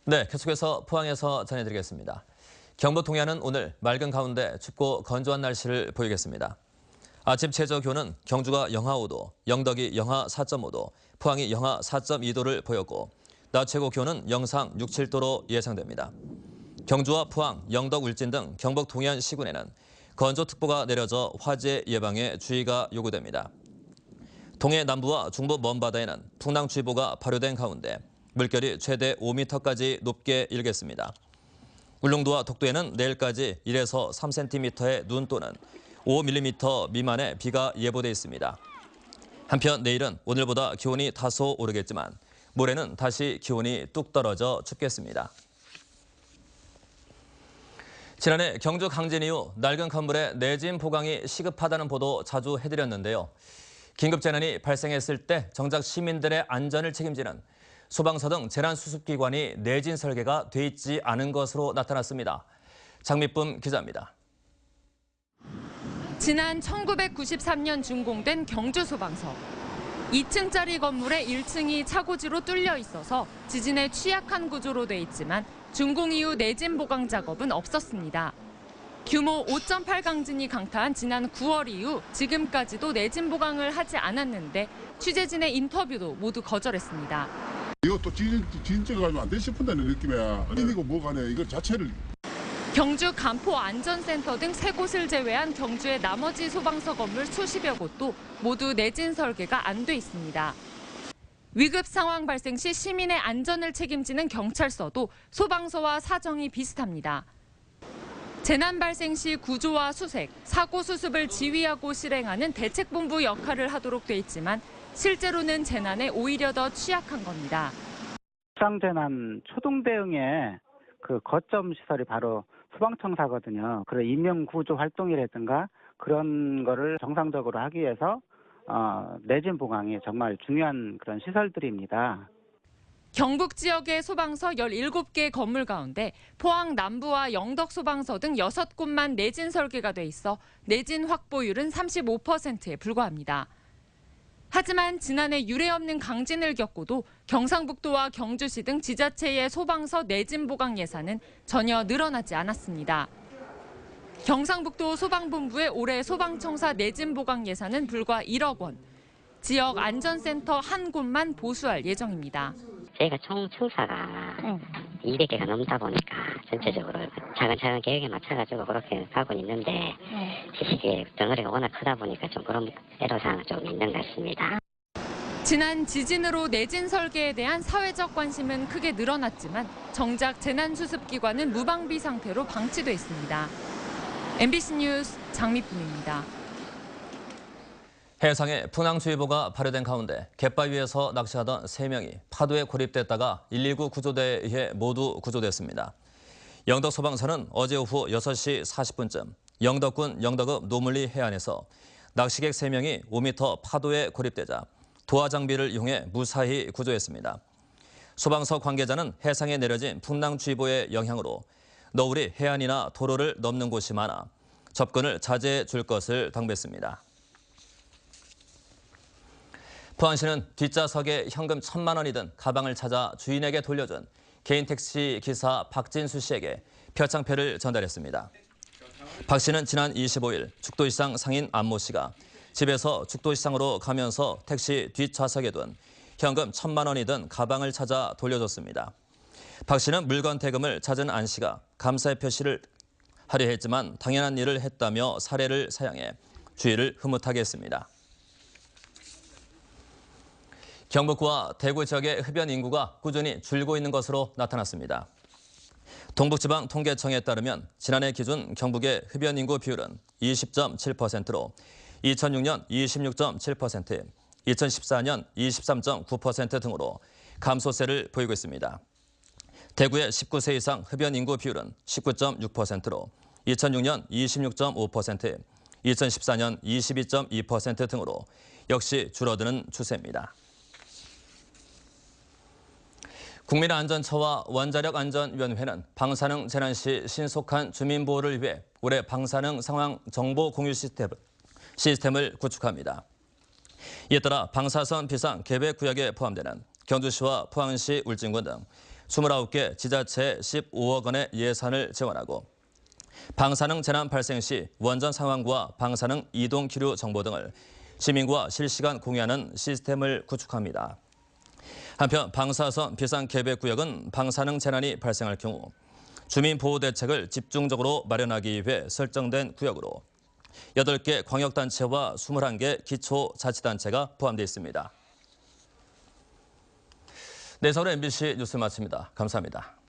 네, 계속해서 포항에서 전해드리겠습니다. 경북 동해안은 오늘 맑은 가운데 춥고 건조한 날씨를 보이겠습니다. 아침 최저 기온은 경주가 영하 5도, 영덕이 영하 4.5도, 포항이 영하 4.2도를 보였고 낮 최고 기온은 영상 6, 7도로 예상됩니다. 경주와 포항, 영덕, 울진 등 경북 동해안 시군에는 건조특보가 내려져 화재 예방에 주의가 요구됩니다. 동해 남부와 중부 먼바다에는 풍랑주의보가 발효된 가운데 물결이 최대 5m까지 높게 일겠습니다. 울릉도와 독도에는 내일까지 1에서 3cm의 눈 또는 5mm 미만의 비가 예보돼 있습니다. 한편 내일은 오늘보다 기온이 다소 오르겠지만 모레는 다시 기온이 뚝 떨어져 춥겠습니다. 지난해 경주 강진 이후 낡은 건물의 내진 보강이 시급하다는 보도 자주 해드렸는데요. 긴급재난이 발생했을 때 정작 시민들의 안전을 책임지는 소방서 등 재난수습기관이 내진 설계가 돼 있지 않은 것으로 나타났습니다. 장미쁨 기자입니다. 지난 1993년 준공된 경주소방서. 2층짜리 건물의 1층이 차고지로 뚫려 있어서 지진에 취약한 구조로 돼 있지만 준공 이후 내진 보강 작업은 없었습니다. 규모 5.8 강진이 강타한 지난 9월 이후 지금까지도 내진 보강을 하지 않았는데 취재진의 인터뷰도 모두 거절했습니다. 이거 또 진짜 가지고 안 돼 싶은다는 느낌이야. 이거 뭐가 네 이거 자체를. 경주 간포 안전센터 등 3곳을 제외한 경주의 나머지 소방서 건물 수십여 곳도 모두 내진 설계가 안 돼 있습니다. 위급 상황 발생 시 시민의 안전을 책임지는 경찰서도 소방서와 사정이 비슷합니다. 재난 발생 시 구조와 수색, 사고 수습을 지휘하고 실행하는 대책본부 역할을 하도록 돼 있지만 실제로는 재난에 오히려 더 취약한 겁니다. 비상재난 초동 대응의 그 거점 시설이 바로 소방청사거든요. 그런 인명구조 활동이라든가 그런 거를 정상적으로 하기 위해서 내진 보강이 정말 중요한 그런 시설들입니다. 경북 지역의 소방서 17개 건물 가운데 포항 남부와 영덕 소방서 등 6곳만 내진 설계가 돼 있어 내진 확보율은 35%에 불과합니다. 하지만 지난해 유례 없는 강진을 겪고도 경상북도와 경주시 등 지자체의 소방서 내진 보강 예산은 전혀 늘어나지 않았습니다. 경상북도 소방본부의 올해 소방청사 내진 보강 예산은 불과 1억 원. 지역 안전센터 한 곳만 보수할 예정입니다. 저희가 총 청사가 200개가 넘다 보니까 전체적으로 차근차근 계획에 맞춰가지고 그렇게 가고 있는데 지식의 덩어리가 워낙 크다 보니까 좀 그런 애로사항은 좀 있는 것 같습니다. 지난 지진으로 내진 설계에 대한 사회적 관심은 크게 늘어났지만 정작 재난수습기관은 무방비 상태로 방치돼 있습니다. MBC 뉴스 장미쁨입니다. 해상에 풍랑주의보가 발효된 가운데 갯바위 위에서 낚시하던 3명이 파도에 고립됐다가 119 구조대에 의해 모두 구조됐습니다. 영덕 소방서는 어제 오후 6시 40분쯤 영덕군 영덕읍 노물리 해안에서 낚시객 3명이 5m 파도에 고립되자 도하 장비를 이용해 무사히 구조했습니다. 소방서 관계자는 해상에 내려진 풍랑주의보의 영향으로 너울이 해안이나 도로를 넘는 곳이 많아 접근을 자제해 줄 것을 당부했습니다. 포항시는 뒷좌석에 현금 1,000만 원이 든 가방을 찾아 주인에게 돌려준 개인 택시 기사 박진수 씨에게 표창표를 전달했습니다. 박 씨는 지난 25일 죽도시장 상인 안모 씨가 집에서 죽도시장으로 가면서 택시 뒷좌석에 둔 현금 1,000만 원이 든 가방을 찾아 돌려줬습니다. 박 씨는 물건 대금을 찾은 안 씨가 감사의 표시를 하려 했지만 당연한 일을 했다며 사례를 사양해 주의를 흐뭇하게 했습니다. 경북과 대구 지역의 흡연 인구가 꾸준히 줄고 있는 것으로 나타났습니다. 동북지방통계청에 따르면 지난해 기준 경북의 흡연 인구 비율은 20.7%로 2006년 26.7%, 2014년 23.9% 등으로 감소세를 보이고 있습니다. 대구의 19세 이상 흡연 인구 비율은 19.6%로 2006년 26.5%, 2014년 22.2% 등으로 역시 줄어드는 추세입니다. 국민안전처와 원자력안전위원회는 방사능 재난 시 신속한 주민보호를 위해 올해 방사능 상황 정보 공유 시스템을 구축합니다. 이에 따라 방사선 비상 계획 구역에 포함되는 경주시와 포항시, 울진군 등 29개 지자체에 15억 원의 예산을 지원하고 방사능 재난 발생 시 원전 상황과 방사능 이동 기류 정보 등을 시민과 실시간 공유하는 시스템을 구축합니다. 한편 방사선 비상계획구역은 방사능 재난이 발생할 경우 주민보호대책을 집중적으로 마련하기 위해 설정된 구역으로 8개 광역단체와 21개 기초자치단체가 포함되어 있습니다. 네, 서울 MBC 뉴스 마칩니다. 감사합니다.